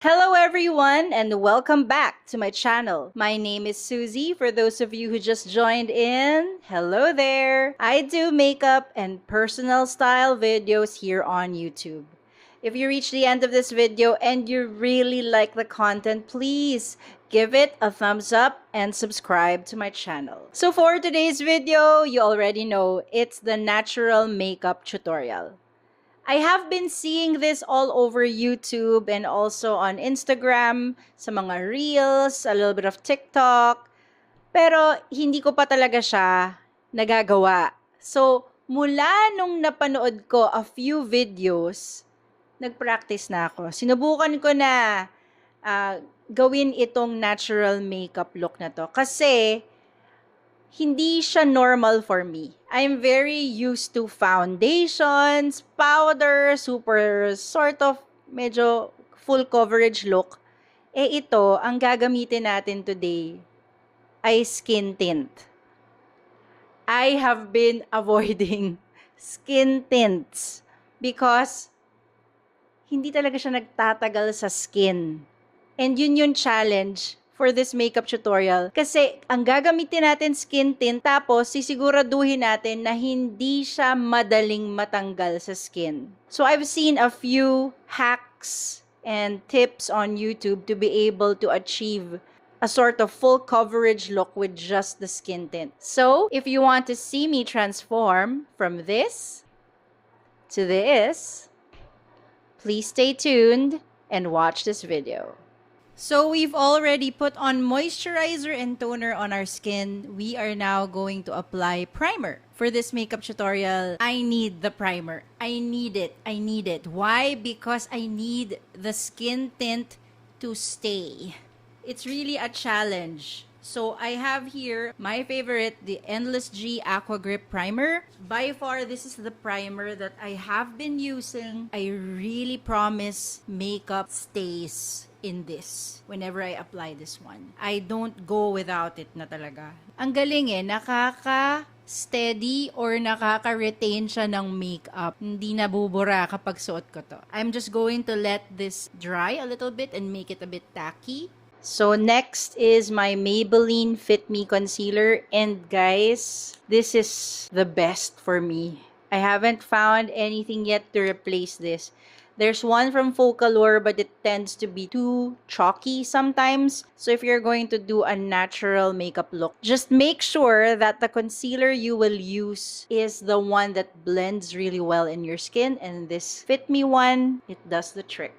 Hello everyone and welcome back to my channel. My name is Susie. For those of you who just joined in, hello there. I do makeup and personal style videos here on YouTube. If you reach the end of this video and you really like the content, please give it a thumbs up and subscribe to my channel. So for today's video, you already know it's the natural makeup tutorial. I have been seeing this all over YouTube and also on Instagram, sa mga Reels, a little bit of TikTok. Pero hindi ko pa talaga siya nagagawa. So, mula nung napanood ko a few videos, nag-practice na ako. Sinubukan ko na gawin itong natural makeup look na to. Kasi, hindi siya normal for me. I'm very used to foundations, powder, super sort of medyo full coverage look. Ito, ang gagamitin natin today ay skin tint. I have been avoiding skin tints because hindi talaga siya nagtatagal sa skin. And yun yung challenge for this makeup tutorial. Kasi ang gagamitin natin skin tint, tapos sisiguraduhin natin na hindi siya madaling matanggal sa skin. So I've seen a few hacks and tips on YouTube to be able to achieve a sort of full coverage look with just the skin tint. So if you want to see me transform from this to this, please stay tuned and watch this video. So we've already put on moisturizer and toner on our skin. We are now going to apply primer. For this makeup tutorial, I need the primer. I need it. I need it. Why? Because I need the skin tint to stay. It's really a challenge. So I have here my favorite, the Endless G Aqua Grip Primer. By far, this is the primer that I have been using. I really promise makeup stays in this whenever I apply this one. I don't go without it na talaga. Ang galing nakaka-steady or nakaka-retain siya ng makeup. Hindi nabubura kapag suot ko to. I'm just going to let this dry a little bit and make it a bit tacky. So next is my Maybelline Fitme concealer, and guys, this is the best for me. I haven't found anything yet to replace this. There's one from Focalure, but it tends to be too chalky sometimes. So if you're going to do a natural makeup look, just make sure that the concealer you will use is the one that blends really well in your skin. And this Fit Me one, it does the trick.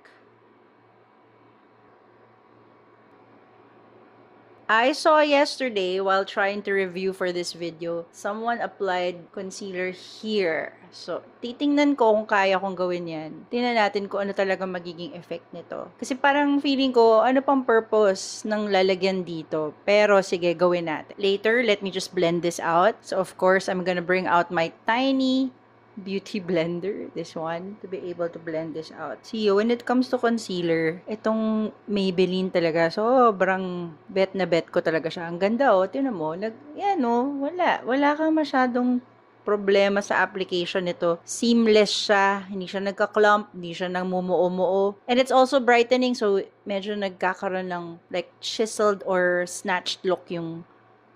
I saw yesterday while trying to review for this video, someone applied concealer here. So, titingnan ko kung kaya kong gawin yan. Tingnan natin kung ano talaga magiging effect nito. Kasi parang feeling ko, ano pang purpose ng lalagyan dito. Pero sige, gawin natin. Later, let me just blend this out. So, of course, I'm gonna bring out my tiny beauty blender, this one, to be able to blend this out. See, when it comes to concealer, itong Maybelline talaga, sobrang bet na bet ko talaga siya. Ang ganda, tinan mo, wala kang masyadong problema sa application nito. Seamless siya, hindi siya nagka-clump, hindi siya nagmumuo-muo. And it's also brightening, so medyo nagkakaroon ng like chiseled or snatched look yung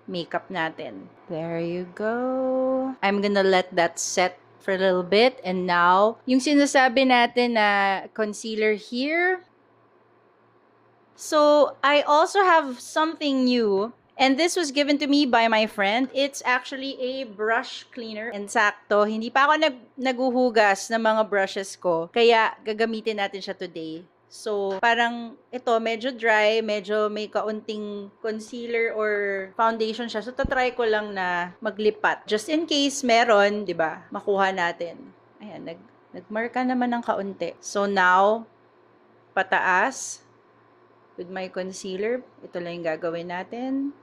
makeup natin. There you go. I'm gonna let that set for a little bit. And now, yung sinasabi natin na concealer here. So, I also have something new. And this was given to me by my friend. It's actually a brush cleaner. And sakto, hindi pa ako naguhugas ng mga brushes ko. Kaya, gagamitin natin siya today. So, parang ito, medyo dry, medyo may kaunting concealer or foundation siya. So, tatry ko lang na maglipat. Just in case meron, di ba, makuha natin. Ayan, nagmarka naman ng kaunti. So, now, pataas with my concealer. Ito lang yung gagawin natin.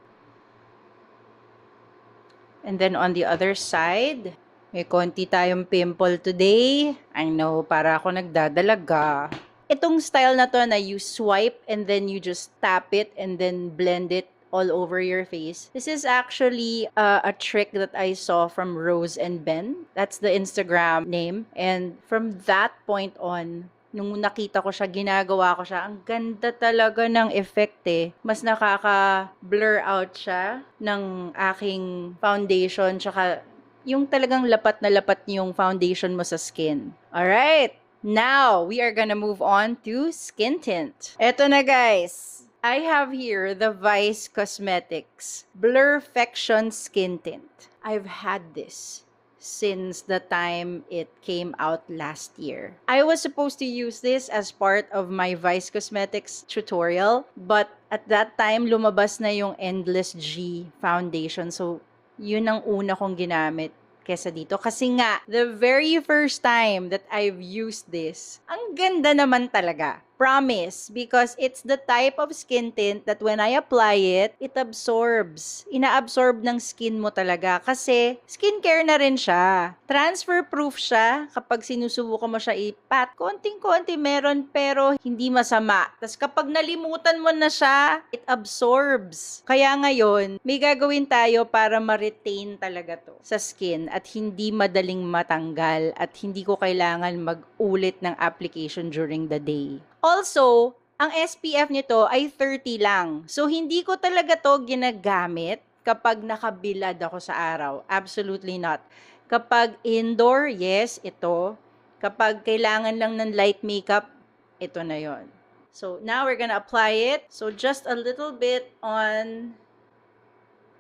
And then, on the other side, may konti tayong pimple today. I know, para ako nagdadalaga. Itong style na to na you swipe and then you just tap it and then blend it all over your face. This is actually a trick that I saw from Rose and Ben. That's the Instagram name. And from that point on, nung nakita ko siya, ginagawa ko siya, ang ganda talaga ng effect eh. Mas nakaka-blur out siya ng aking foundation, tsaka yung talagang lapat na lapat yung foundation mo sa skin. Alright! Now, we are gonna move on to skin tint. Eto na guys. I have here the Bys Cosmetics Blurfection Skin Tint. I've had this since the time it came out last year. I was supposed to use this as part of my Bys Cosmetics tutorial, but at that time, lumabas na yung Endless G foundation. So, yun ang una kong ginamit kesa dito. Kasi nga, the very first time that I've used this, ang ganda naman talaga. Promise, because it's the type of skin tint that when I apply it, it absorbs. Ina-absorb ng skin mo talaga kasi skincare na rin siya. Transfer proof siya kapag sinusubukan mo siya ipat. Konting-konti meron pero hindi masama. Tapos kapag nalimutan mo na siya, it absorbs. Kaya ngayon, may gagawin tayo para ma-retain talaga to sa skin at hindi madaling matanggal at hindi ko kailangan mag-ulit ng application during the day. Also, ang SPF nito ay 30 lang. So, hindi ko talaga to ginagamit kapag nakabilad ako sa araw. Absolutely not. Kapag indoor, yes, ito. Kapag kailangan lang ng light makeup, ito na yon. So, now we're gonna apply it. So, just a little bit on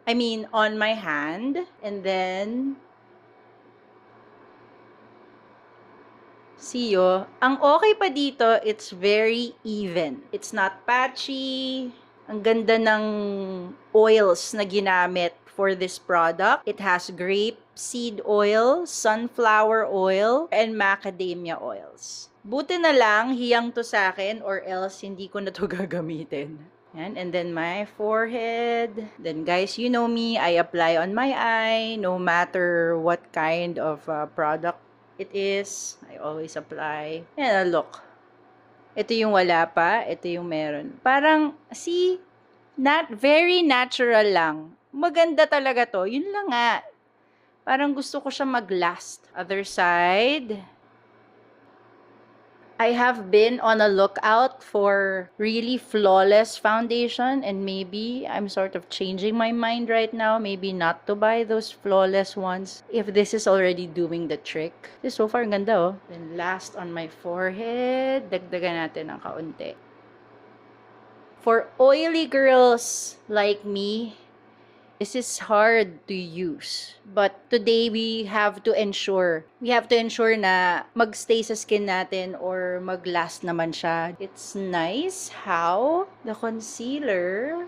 my hand. And then, see yo, ang okay pa dito, it's very even. It's not patchy. Ang ganda ng oils na ginamit for this product. It has grape seed oil, sunflower oil, and macadamia oils. Buti na lang, hiyang to sa akin or else hindi ko na to gagamitin. Yan. And then my forehead. Then guys, you know me, I apply on my eye no matter what kind of product it is. I always apply. Yan, look. Ito yung wala pa. Ito yung meron. Parang, see, very natural lang. Maganda talaga to. Yun lang nga. Parang gusto ko siya mag-last. Other side. I have been on a lookout for really flawless foundation and maybe I'm sort of changing my mind right now. Maybe not to buy those flawless ones if this is already doing the trick. This so far, ganda oh. Then last on my forehead, dagdagan natin ng kaunti. For oily girls like me, this is hard to use. But today, we have to ensure na magstay sa skin natin or mag-last naman siya. It's nice how the concealer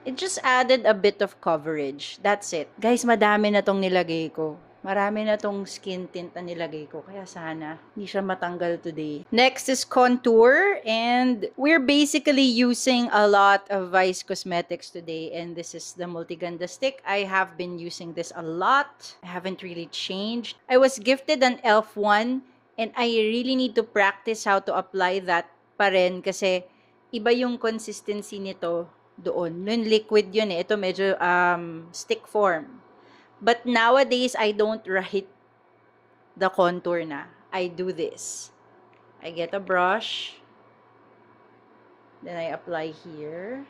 it just added a bit of coverage. That's it. Guys, madami na tong nilagay ko. Marami na tong skin tint na nilagay ko. Kaya sana hindi siya matanggal today. Next is contour. And we're basically using a lot of Bys Cosmetics today. And this is the Multiganda stick. I have been using this a lot. I haven't really changed. I was gifted an e.l.f. one. And I really need to practice how to apply that pa rin. Kasi iba yung consistency nito doon. Noon liquid yun eh. Ito medyo stick form. But nowadays, I don't write the contour na. I do this. I get a brush. Then I apply here.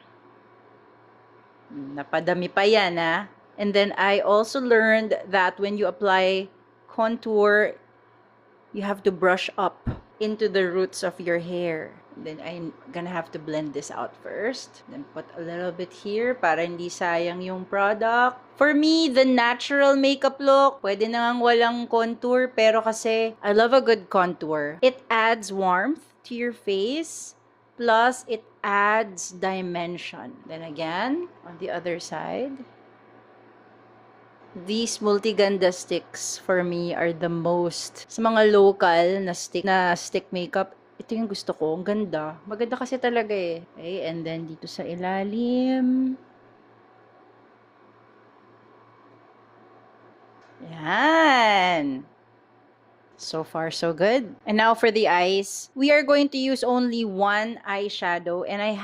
Napadami pa yan, ah. And then I also learned that when you apply contour, you have to brush up into the roots of your hair. Then I'm gonna have to blend this out first. Then put a little bit here para hindi sayang yung product. For me, the natural makeup look, pwede na ngang walang contour, pero kasi I love a good contour. It adds warmth to your face, plus it adds dimension. Then again, on the other side, these Multiganda sticks for me are the most, sa mga local na stick makeup, ito yung gusto ko. Ang ganda. Maganda kasi talaga eh. Okay, and then dito sa ilalim. Yan. So far, so good. And now for the eyes. We are going to use only one eyeshadow. And I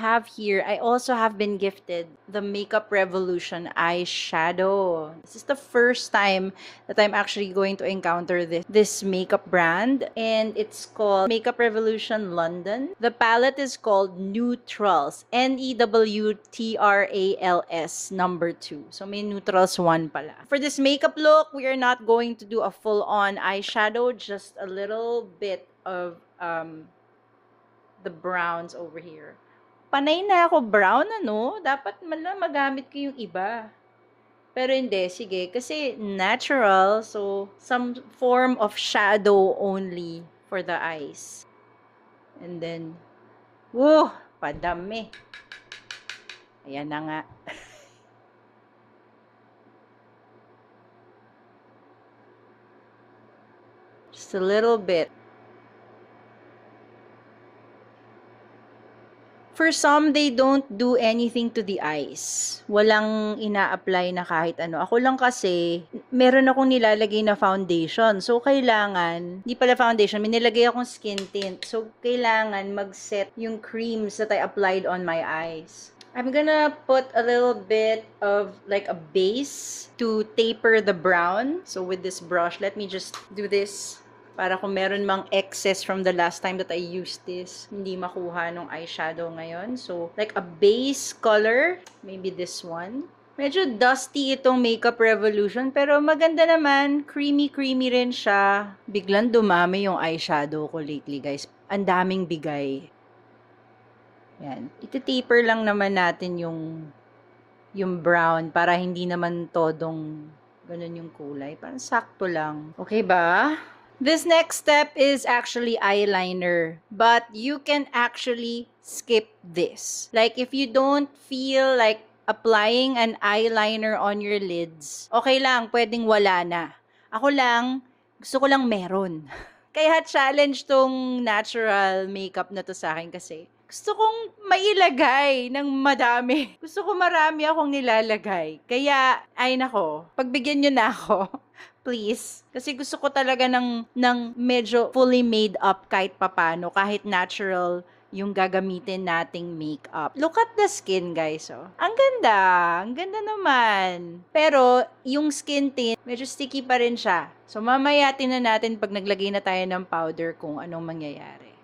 also have been gifted the Makeup Revolution eyeshadow. This is the first time that I'm actually going to encounter this makeup brand. And it's called Makeup Revolution London. The palette is called Neutrals. Neutrals number 2. So may Neutrals 1 pala. For this makeup look, we are not going to do a full-on eyeshadow, just a little bit of the browns over here. Panay na ako brown, ano? Dapat magamit ko yung iba. Pero hindi, sige. Kasi natural, so some form of shadow only for the eyes. And then, woo! Padami. Ayan na nga. Just a little bit. For some, they don't do anything to the eyes. Walang ina-apply na kahit ano. Ako lang kasi, meron akong nilalagay na foundation. So, kailangan, di pala foundation, may nilagay akong skin tint. So, kailangan mag-set yung creams that I applied on my eyes. I'm gonna put a little bit of like a base to taper the brown. So, with this brush, let me just do this. Para kung meron mang excess from the last time that I used this, hindi makuha nung eyeshadow ngayon. So, like a base color, maybe this one. Medyo dusty itong Makeup Revolution, pero maganda naman. Creamy-creamy rin siya. Biglang dumami yung eyeshadow ko lately, guys. Ang daming bigay. Yan. Iti-taper lang naman natin yung brown para hindi naman todong ganun yung kulay. Parang sakto lang. Okay ba? This next step is actually eyeliner, but you can actually skip this. Like, if you don't feel like applying an eyeliner on your lids, okay lang, pwedeng wala na. Ako lang, gusto ko lang meron. Kaya challenge tong natural makeup na to sa akin kasi gusto kong mailagay ng madami. Gusto ko marami akong nilalagay. Kaya, ay nako, pagbigyan nyo na ako. Please. Kasi gusto ko talaga ng medyo fully made up kahit papano, kahit natural yung gagamitin nating makeup. Look at the skin, guys. Oh. Ang ganda. Ang ganda naman. Pero, yung skin tint, medyo sticky pa rin siya. So, mamaya tinan natin pag naglagay na tayo ng powder kung anong mangyayari.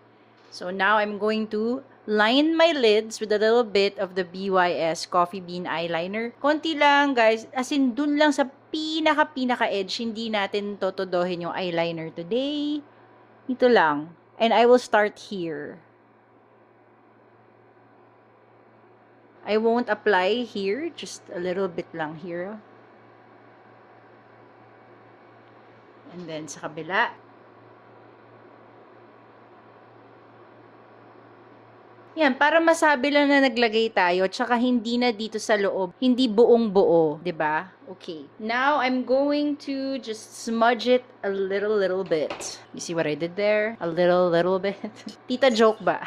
So, now I'm going to line my lids with a little bit of the BYS Coffee Bean Eyeliner. Konti lang, guys. As in, dun lang sa pinaka-edge. Hindi natin totodohin yung eyeliner today. Ito lang. And I will start here. I won't apply here. Just a little bit lang here. And then sa kabila. Yan, para masabi lang na naglagay tayo, tsaka hindi na dito sa loob, hindi buong-buo, 'di ba? Okay. Now, I'm going to just smudge it a little bit. You see what I did there? A little bit. Tita joke ba?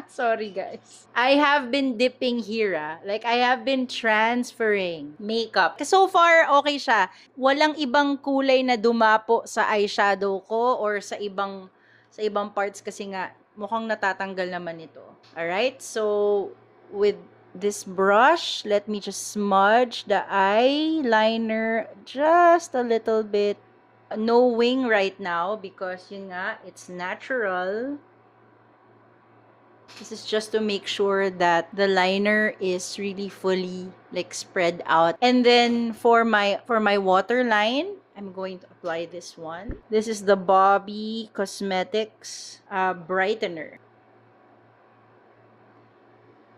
Sorry, guys. I have been dipping here, Like, I have been transferring makeup. Kasi so far, okay siya. Walang ibang kulay na dumapo sa eyeshadow ko or sa ibang parts kasi nga, mukhang natatanggal naman ito. Alright? So, with this brush, let me just smudge the eyeliner just a little bit. No wing right now because yun nga, it's natural. This is just to make sure that the liner is really fully like spread out. And then for my waterline, I'm going to apply this one. This is the Bobby Cosmetics brightener.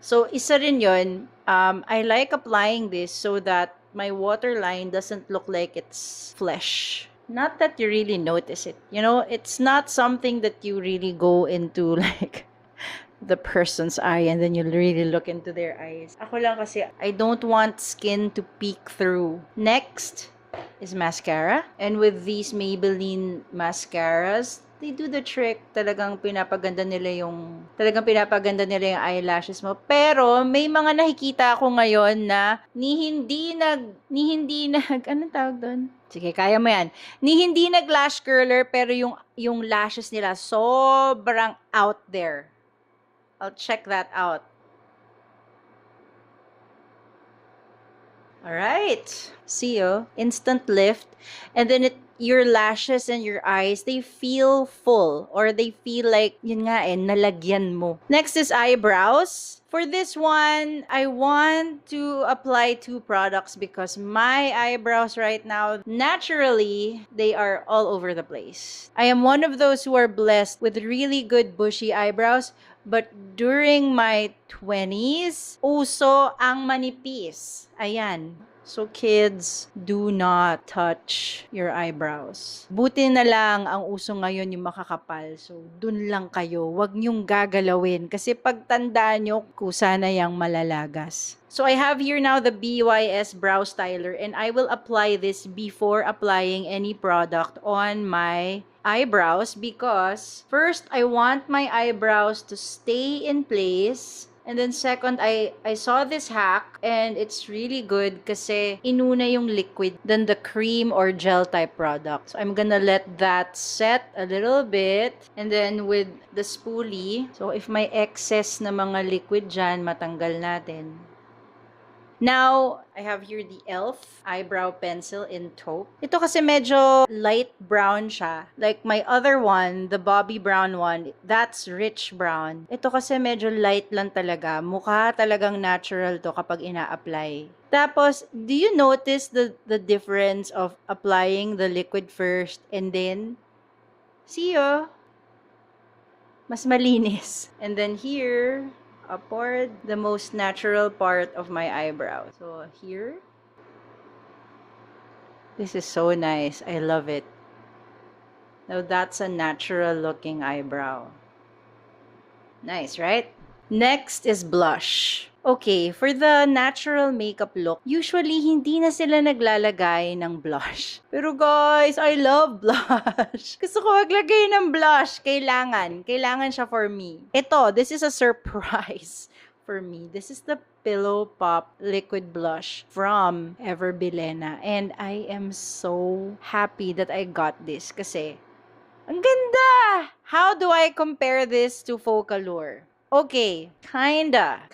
So isa rin yun. I like applying this so that my waterline doesn't look like it's flesh. Not that you really notice it. You know, it's not something that you really go into like the person's eye and then you really look into their eyes. Ako lang kasi, I don't want skin to peek through. Next is mascara. And with these Maybelline mascaras, they do the trick. Talagang pinapaganda nila yung eyelashes mo. Pero, may mga nakikita ako ngayon na ni hindi nag, anong tawag doon? Sige, kaya mo yan. Ni hindi nag lash curler, pero yung lashes nila sobrang out there. I'll check that out. Alright. See you. Instant lift. And then your lashes and your eyes, they feel full. Or they feel like, yun nga nalagyan mo. Next is eyebrows. For this one, I want to apply 2 products because my eyebrows right now, naturally, they are all over the place. I am one of those who are blessed with really good bushy eyebrows. But during my 20s, uso ang manipis. Ayan. So kids, do not touch your eyebrows. Buti na lang ang uso ngayon yung makakapal. So dun lang kayo. Huwag niyong gagalawin. Kasi pagtandaan nyo, kusa na yang malalagas. So I have here now the Bys Brow Styler and I will apply this before applying any product on my eyebrows because first, I want my eyebrows to stay in place. And then second, I saw this hack and it's really good kasi inuna yung liquid than the cream or gel type product. So I'm gonna let that set a little bit and then with the spoolie, so if may excess na mga liquid dyan, matanggal natin. Now, I have here the e.l.f. eyebrow pencil in taupe. Ito kasi medyo light brown siya. Like my other one, the Bobby Brown one, that's rich brown. Ito kasi medyo light lang talaga. Mukha talagang natural to kapag ina-apply. Tapos, do you notice the difference of applying the liquid first and then, see you, mas malinis. And then here, upward, the most natural part of my eyebrow. So here, this is so nice. I love it. Now that's a natural looking eyebrow. Nice, right? Next is blush. Okay, for the natural makeup look, usually hindi na sila naglalagay ng blush. Pero guys, I love blush. Gusto ko maglagay ng blush. Kailangan siya for me. Ito, this is a surprise for me. This is the Pillow Pop Liquid Blush from Ever Bilena. And I am so happy that I got this kasi ang ganda! How do I compare this to Focallure? Okay, kinda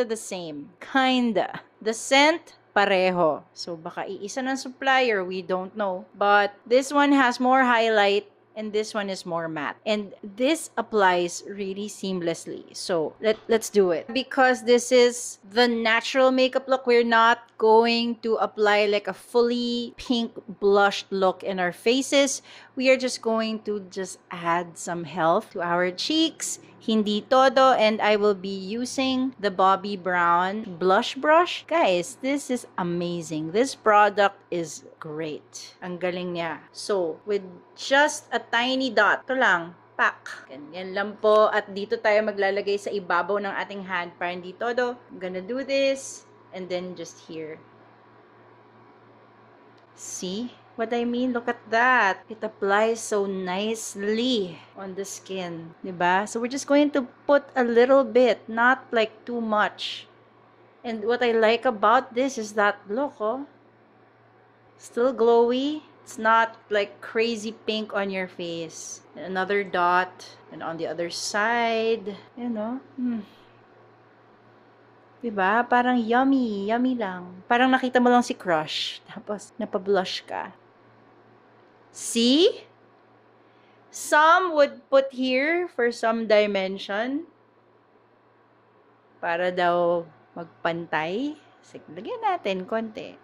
the same. Kinda. The scent, pareho. So, baka iisa ng supplier, we don't know. But this one has more highlight and this one is more matte. And this applies really seamlessly. So, let's do it. Because this is the natural makeup look, we're not going to apply like a fully pink blushed look in our faces. We are just going to add some health to our cheeks. Hindi todo, and I will be using the Bobbi Brown blush brush. Guys, this is amazing. This product is great. Ang galing niya. So, with just a tiny dot, ito lang, pak. Ganyan lang po. At dito tayo maglalagay sa ibabaw ng ating hand para hindi todo. I'm gonna do this, and then just here. See what I mean? Look at that. It applies so nicely on the skin. Diba? So we're just going to put a little bit, not like too much. And what I like about this is that, look, oh, still glowy. It's not like crazy pink on your face. Another dot. And on the other side, you know, diba? Parang yummy lang. Parang nakita mo lang si crush, tapos napablush ka. See? Some would put here for some dimension. Para daw magpantay. Sige, lagyan natin konti.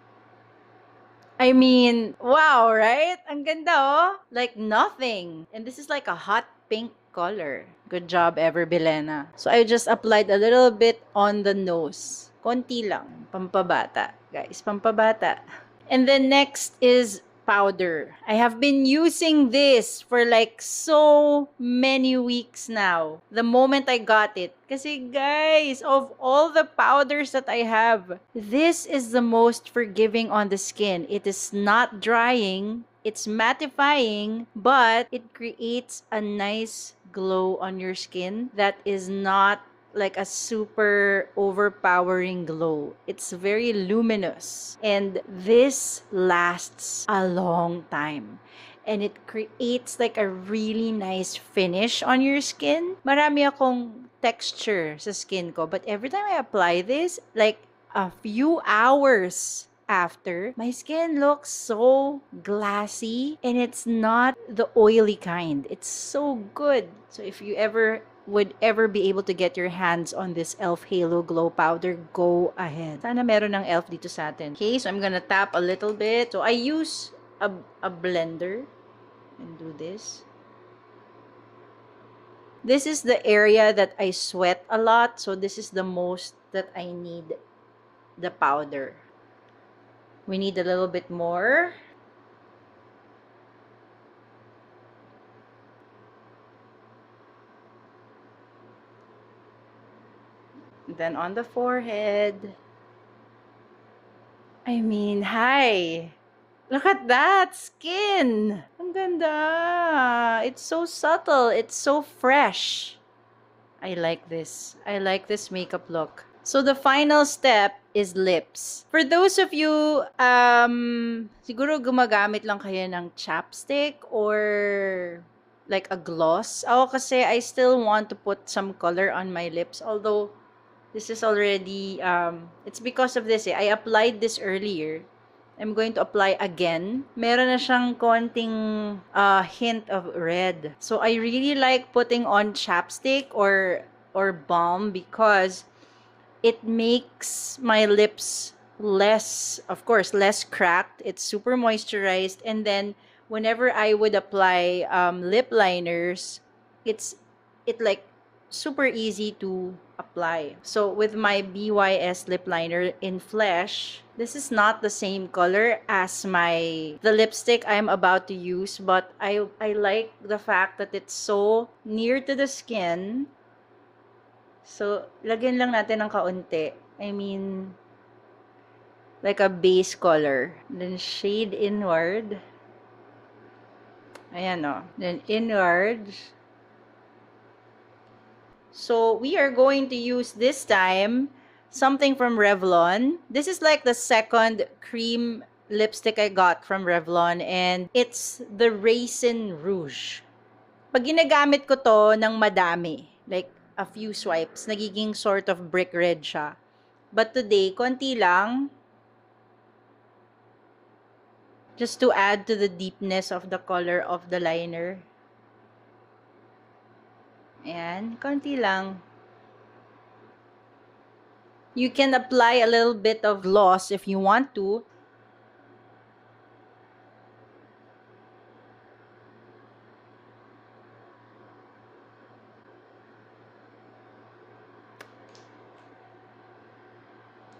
I mean, wow, right? Ang ganda, oh. Like nothing. And this is like a hot pink color. Good job, Ever Bilena. So I just applied a little bit on the nose. Konti lang. Pampabata. Guys, pampabata. And then next is powder. I have been using this for like so many weeks now. The moment I got it. Kasi guys, of all the powders that I have, this is the most forgiving on the skin. It is not drying. It's mattifying, but it creates a nice glow on your skin that is not like a super overpowering glow. It's very luminous. And this lasts a long time. And it creates like a really nice finish on your skin. Marami akong texture sa skin ko. But every time I apply this, like a few hours after, my skin looks so glassy and it's not the oily kind. It's so good. So if you would ever be able to get your hands on this e.l.f. Halo Glow Powder, go ahead. Sana meron ng e.l.f. dito sa atin. Okay, so I'm gonna tap a little bit. So I use a blender and do this. This is the area that I sweat a lot, so this is the most that I need the powder. We need a little bit more. Then on the forehead. I mean, hi! Look at that skin! Ang ganda! It's so subtle. It's so fresh. I like this. I like this makeup look. So the final step is lips. For those of you, siguro gumagamit lang kayo ng chapstick or like a gloss. Ako kasi I still want to put some color on my lips. Although, this is already, it's because of this I applied this earlier. I'm going to apply again. Meron na siyang konting hint of red. So I really like putting on chapstick or balm because it makes my lips less, of course, less cracked. It's super moisturized. And then whenever I would apply lip liners, it like super easy to apply. So with my BYS lip liner in Flesh, this is not the same color as the lipstick I'm about to use, but I like the fact that it's so near to the skin. So, lagyan lang natin ng kaunti. I mean, like a base color. Then shade inward. Ayan o. Then inward. So, we are going to use this time something from Revlon. This is like the second cream lipstick I got from Revlon, and it's the Raisin Rouge. Pag ginagamit ko to ng madami, like a few swipes, nagiging sort of brick red siya. But today, konti lang. Just to add to the deepness of the color of the liner. Ayan, konti lang. You can apply a little bit of gloss if you want to.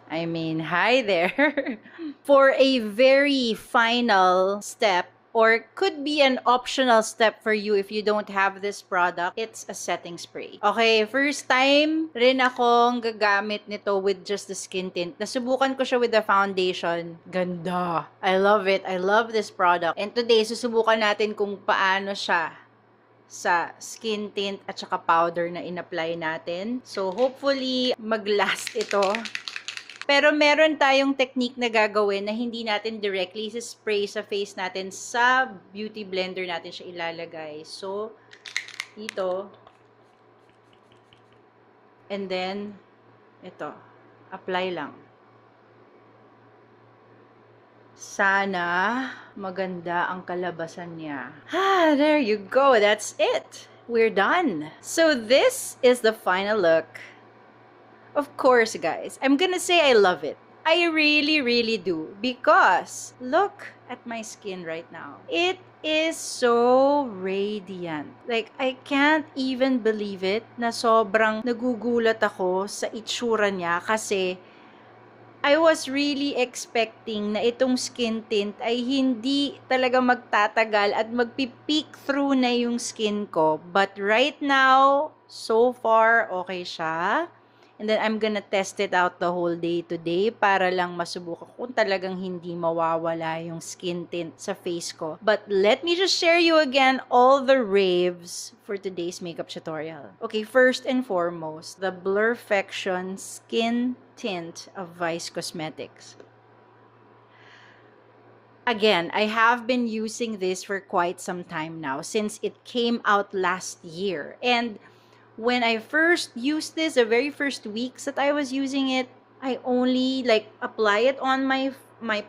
I mean, hi there. For a very final step, or could be an optional step for you if you don't have this product, it's a setting spray. Okay, first time rin akong gagamit nito with just the skin tint. Nasubukan ko siya with the foundation. Ganda. I love it. I love this product. And today, susubukan natin kung paano siya sa skin tint at saka powder na in-apply natin. So, hopefully, mag-last ito. Pero meron tayong technique na gagawin na hindi natin directly spray sa face natin, sa beauty blender natin siya ilalagay. So, dito. And then, ito. Apply lang. Sana maganda ang kalabasan niya. There you go. That's it. We're done. So, this is the final look. Of course, guys, I'm gonna say I love it. I really, really do. Because, look at my skin right now. It is so radiant. Like, I can't even believe it na sobrang nagugulat ako sa itsura niya kasi I was really expecting na itong skin tint ay hindi talaga magtatagal at magpipeek through na yung skin ko. But right now, so far, okay siya. And then I'm gonna test it out the whole day today para lang masubukan kung talagang hindi mawawala yung skin tint sa face ko. But let me just share you again all the raves for today's makeup tutorial. Okay, first and foremost, the Blurfection Skin Tint of Vice Cosmetics. Again, I have been using this for quite some time now since it came out last year. And when I first used this, the very first weeks that I was using it, I only like apply it on my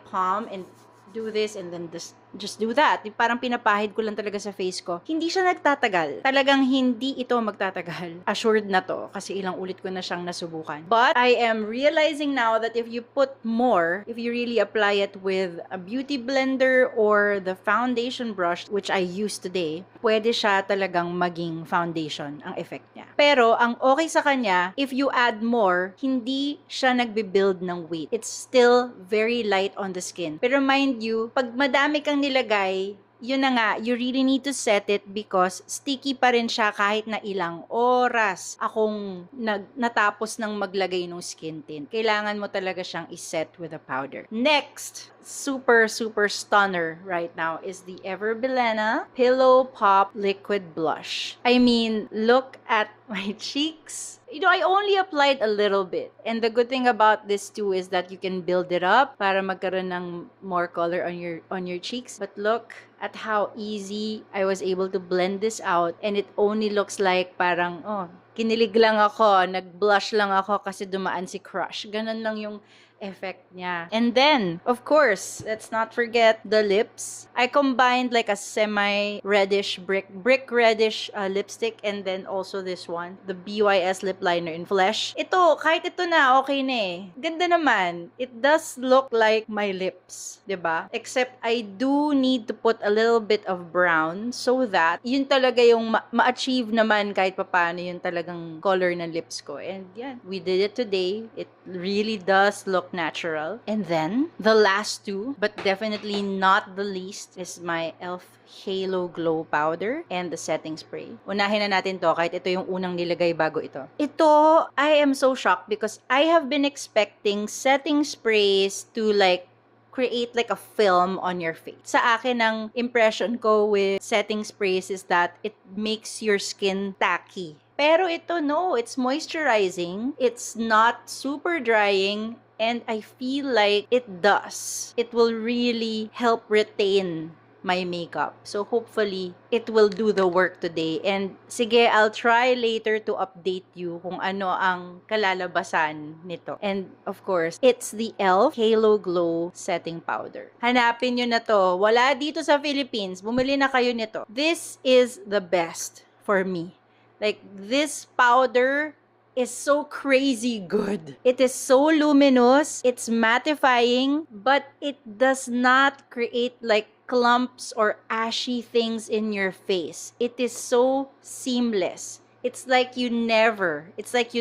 palm and do this and then just do that. Parang pinapahid ko lang talaga sa face ko. Hindi siya nagtatagal. Talagang hindi ito magtatagal. Assured na to kasi ilang ulit ko na siyang nasubukan. But I am realizing now that if you put more, if you really apply it with a beauty blender or the foundation brush, which I use today, pwede siya talagang maging foundation ang effect niya. Pero ang okay sa kanya, if you add more, hindi siya nagbe-build ng weight. It's still very light on the skin. Pero mind you, pag madami kang nilagay, yun na nga, you really need to set it because sticky pa rin siya kahit na ilang oras akong natapos ng maglagay ng skin tint. Kailangan mo talaga siyang iset with a powder. Next, super stunner right now is the Everbilena Pillow Pop Liquid Blush. I mean, look at my cheeks. You know, I only applied a little bit. And the good thing about this too is that you can build it up para magkaroon ng more color on your cheeks. But look at how easy I was able to blend this out, and it only looks like parang, oh, kinilig lang ako, nag-blush lang ako kasi dumaan si crush. Ganun lang yung effect niya. And then, of course, let's not forget the lips. I combined like a semi-reddish, brick reddish lipstick and then also this one, the Bys Lip Liner in Flesh. Ito, kahit ito na, okay na eh. Ganda naman. It does look like my lips, diba? Except I do need to put a little bit of brown so that yun talaga yung ma-achieve naman kahit papano yung talagang color ng lips ko. And yeah, we did it today. It really does look natural. And then, the last two, but definitely not the least, is my e.l.f. Halo Glow Powder and the setting spray. Unahin na natin to kahit ito yung unang nilagay bago ito. Ito, I am so shocked because I have been expecting setting sprays to like create like a film on your face. Sa akin, ang impression ko with setting sprays is that it makes your skin tacky. Pero ito, no, it's moisturizing. It's not super drying. And I feel like it does. It will really help retain my makeup. So hopefully, it will do the work today. And sige, I'll try later to update you kung ano ang kalalabasan nito. And of course, it's the e.l.f. Halo Glow Setting Powder. Hanapin nyo na to. Wala dito sa Philippines. Bumili na kayo nito. This is the best for me. Like, this powder is so crazy good. It is so luminous, it's mattifying, but it does not create like clumps or ashy things in your face. It is so seamless. It's like you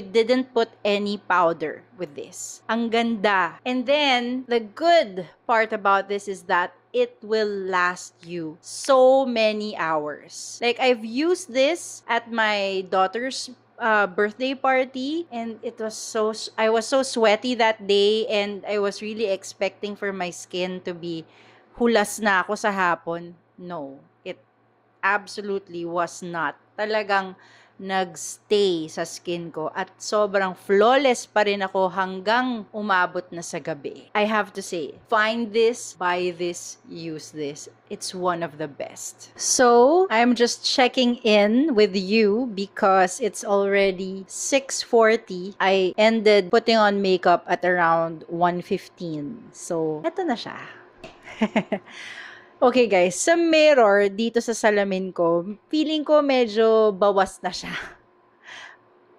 didn't put any powder with this. Ang ganda. And then, the good part about this is that it will last you so many hours. Like, I've used this at my daughter's birthday party, and I was so sweaty that day, and I was really expecting for my skin to be hulas na ako sa hapon. No, it absolutely was not. Talagang nagstay sa skin ko at sobrang flawless pa rin ako hanggang umabot na sa gabi. I have to say, find this, buy this, use this. It's one of the best. So, I'm just checking in with you because it's already 6:40. I ended putting on makeup at around 1:15. So, eto na siya. Okay guys, sa mirror dito sa salamin ko, feeling ko medyo bawas na siya.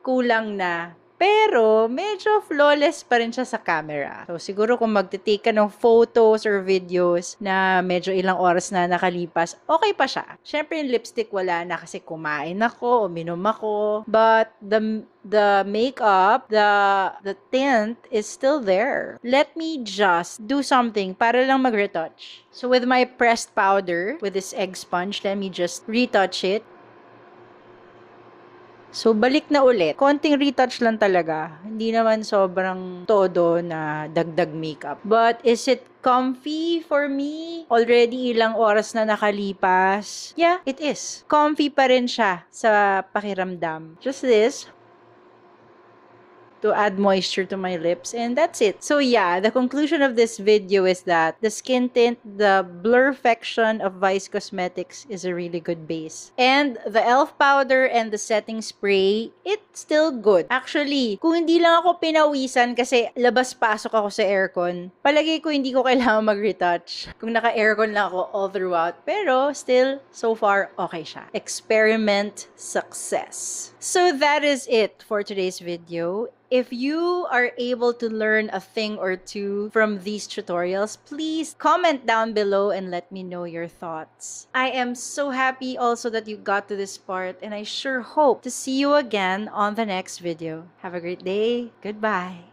Kulang na. Pero medyo flawless pa rin siya sa camera. So siguro kung magtitake ka ng photos or videos na medyo ilang oras na nakalipas, okay pa siya. Syempre yung lipstick wala na kasi kumain ako, uminom ako. But the makeup, the tint is still there. Let me just do something para lang mag-retouch. So with my pressed powder, with this egg sponge, let me just retouch it. So, balik na ulit. Konting retouch lang talaga. Hindi naman sobrang todo na dagdag makeup. But, is it comfy for me? Already ilang oras na nakalipas. Yeah, it is. Comfy pa rin siya sa pakiramdam. Just this, to add moisture to my lips, and that's it. So yeah, the conclusion of this video is that the skin tint, the Blurfection of Vice Cosmetics is a really good base. And the e.l.f. powder and the setting spray, it's still good. Actually, kung hindi lang ako pinawisan kasi labas-pasok ako sa aircon, palagay ko hindi ko kailangan mag-retouch. Kung naka-aircon lang ako all throughout. Pero still, so far, okay siya. Experiment success. So that is it for today's video. If you are able to learn a thing or two from these tutorials, please comment down below and let me know your thoughts. I am so happy also that you got to this part, and I sure hope to see you again on the next video. Have a great day. Goodbye.